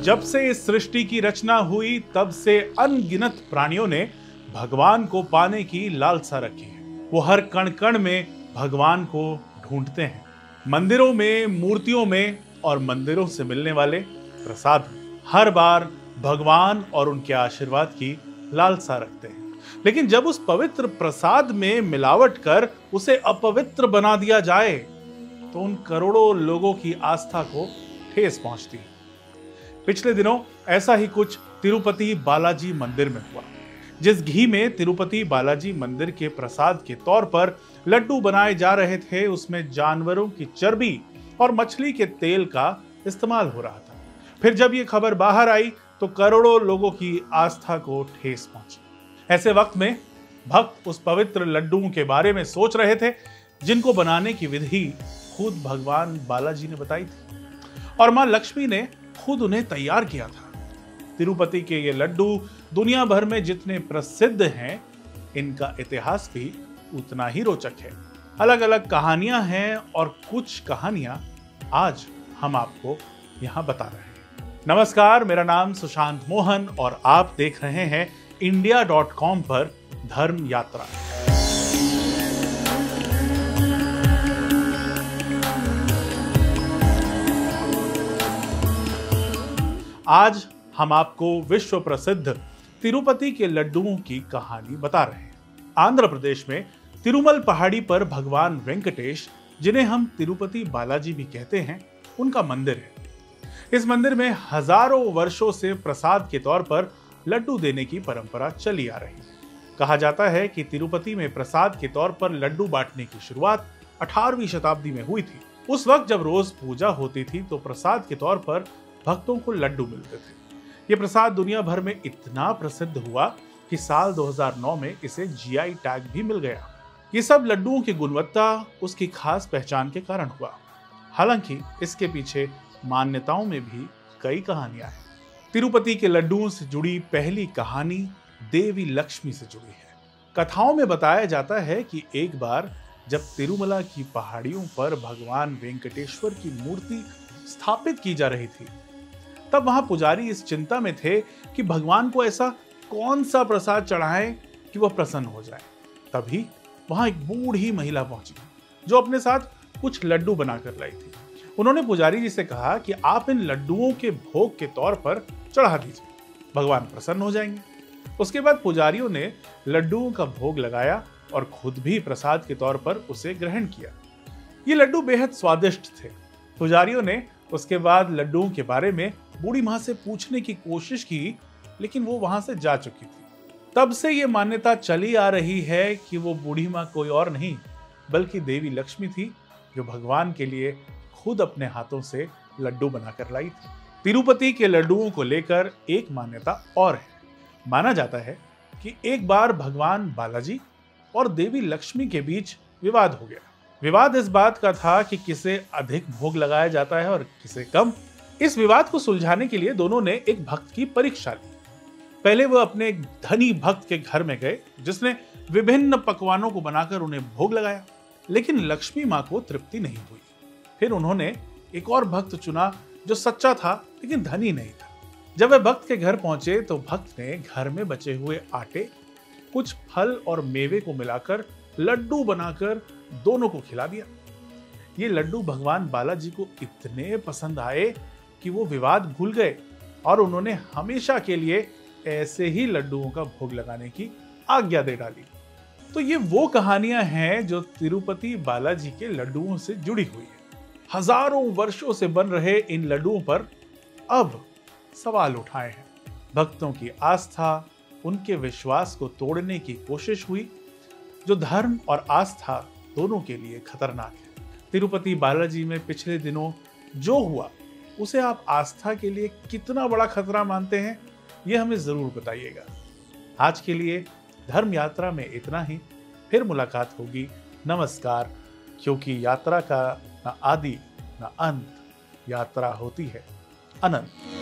जब से इस सृष्टि की रचना हुई तब से अनगिनत प्राणियों ने भगवान को पाने की लालसा रखी है। वो हर कण कण में भगवान को ढूंढते हैं, मंदिरों में, मूर्तियों में और मंदिरों से मिलने वाले प्रसाद में। हर बार भगवान और उनके आशीर्वाद की लालसा रखते हैं, लेकिन जब उस पवित्र प्रसाद में मिलावट कर उसे अपवित्र बना दिया जाए तो उन करोड़ों लोगों की आस्था को ठेस पहुंचती है। पिछले दिनों ऐसा ही कुछ तिरुपति बालाजी मंदिर में हुआ। जिस घी में तिरुपति बालाजी मंदिर के प्रसाद के तौर पर लड्डू बनाए जा रहे थे, उसमें जानवरों की चर्बी और मछली के तेल का इस्तेमाल हो रहा था। फिर जब ये खबर बाहर आई तो करोड़ों लोगों की आस्था को ठेस पहुंची। ऐसे वक्त में भक्त उस पवित्र लड्डुओं के बारे में सोच रहे थे जिनको बनाने की विधि खुद भगवान बालाजी ने बताई थी और मां लक्ष्मी ने खुद उन्हें तैयार किया था। तिरुपति के ये लड्डू दुनिया भर में जितने प्रसिद्ध हैं, इनका इतिहास भी उतना ही रोचक है। अलग अलग कहानियां हैं और कुछ कहानियां आज हम आपको यहां बता रहे हैं। नमस्कार, मेरा नाम सुशांत मोहन और आप देख रहे हैं India.com पर धर्म यात्रा। आज हम आपको विश्व प्रसिद्ध तिरुपति के लड्डुओं की कहानी बता रहे हैं। आंध्र प्रदेश में तिरुमल पहाड़ी पर भगवान वेंकटेश, जिन्हें हम तिरुपति बालाजी भी कहते हैं, उनका मंदिर है। इस मंदिर में हजारों वर्षों से प्रसाद के तौर पर लड्डू देने की परंपरा चली आ रही है। कहा जाता है कि तिरुपति में प्रसाद के तौर पर लड्डू बांटने की शुरुआत 18वीं शताब्दी में हुई थी। उस वक्त जब रोज पूजा होती थी तो प्रसाद के तौर पर भक्तों को लड्डू मिलते थे। ये प्रसाद दुनिया भर में इतना प्रसिद्ध हुआ कि साल 2009 में इसे जीआई टैग भी मिल गया। ये सब लड्डुओं की गुणवत्ता उसकी खास पहचान के कारण हुआ। हालांकि इसके पीछे मान्यताओं में भी कई कहानियां हैं। तिरुपति के लड्डुओं से जुड़ी पहली कहानी देवी लक्ष्मी से जुड़ी है। कथाओं में बताया जाता है कि एक बार जब तिरुमला की पहाड़ियों पर भगवान वेंकटेश्वर की मूर्ति स्थापित की जा रही थी, तब वहां पुजारी इस चिंता में थे कि भगवान को ऐसा कौन सा प्रसाद चढ़ाएं कि वह प्रसन्न हो जाए। तभी वहां एक बूढ़ी महिला पहुंची जो अपने साथ कुछ लड्डू बनाकर लाई थी। उन्होंने पुजारी जी से कहा कि आप इन लड्डुओं के भोग के तौर पर चढ़ा दीजिए, भगवान प्रसन्न हो जाएंगे। उसके बाद पुजारियों ने लड्डुओं का भोग लगाया और खुद भी प्रसाद के तौर पर उसे ग्रहण किया। ये लड्डू बेहद स्वादिष्ट थे। पुजारियों ने उसके बाद लड्डुओं के बारे में बूढ़ी मां से पूछने की कोशिश की, लेकिन वो वहां से जा चुकी थी। तब से ये मान्यता चली आ रही है कि वो बूढ़ी मां कोई और नहीं बल्कि देवी लक्ष्मी थी, जो भगवान के लिए खुद अपने हाथों से लड्डू बनाकर लाई थी। तिरुपति के लड्डुओं को लेकर एक मान्यता और है। माना जाता है कि एक बार भगवान बालाजी और देवी लक्ष्मी के बीच विवाद हो गया। विवाद इस बात का था कि किसे अधिक भोग लगाया जाता है और किसे कम। इस विवाद को सुलझाने के लिए दोनों ने एक भक्त की परीक्षा ली। पहले वो अपने एक धनी भक्त के घर में गए, जिसने विभिन्न पकवानों को बनाकर उन्हें भोग लगाया, लेकिन लक्ष्मी मां को तृप्ति नहीं हुई। फिर उन्होंने एक और भक्त चुना जो सच्चा था लेकिन धनी नहीं था। जब वे भक्त के घर पहुंचे तो भक्त ने घर में बचे हुए आटे, कुछ फल और मेवे को मिलाकर लड्डू बनाकर दोनों को खिला दिया। ये लड्डू भगवान बालाजी को इतने पसंद आए कि वो विवाद भूल गए और उन्होंने हमेशा के लिए ऐसे ही लड्डुओं का भोग लगाने की आज्ञा दे डाली। तो ये वो कहानियां हैं जो तिरुपति बालाजी के लड्डुओं से जुड़ी हुई है। हजारों वर्षों से बन रहे इन लड्डुओं पर अब सवाल उठाए हैं। भक्तों की आस्था, उनके विश्वास को तोड़ने की कोशिश हुई, जो धर्म और आस्था दोनों के लिए खतरनाक है। तिरुपति बालाजी में पिछले दिनों जो हुआ, उसे आप आस्था के लिए कितना बड़ा खतरा मानते हैं, ये हमें जरूर बताइएगा। आज के लिए धर्म यात्रा में इतना ही। फिर मुलाकात होगी। नमस्कार। क्योंकि यात्रा का न आदि न अंत, यात्रा होती है अनंत।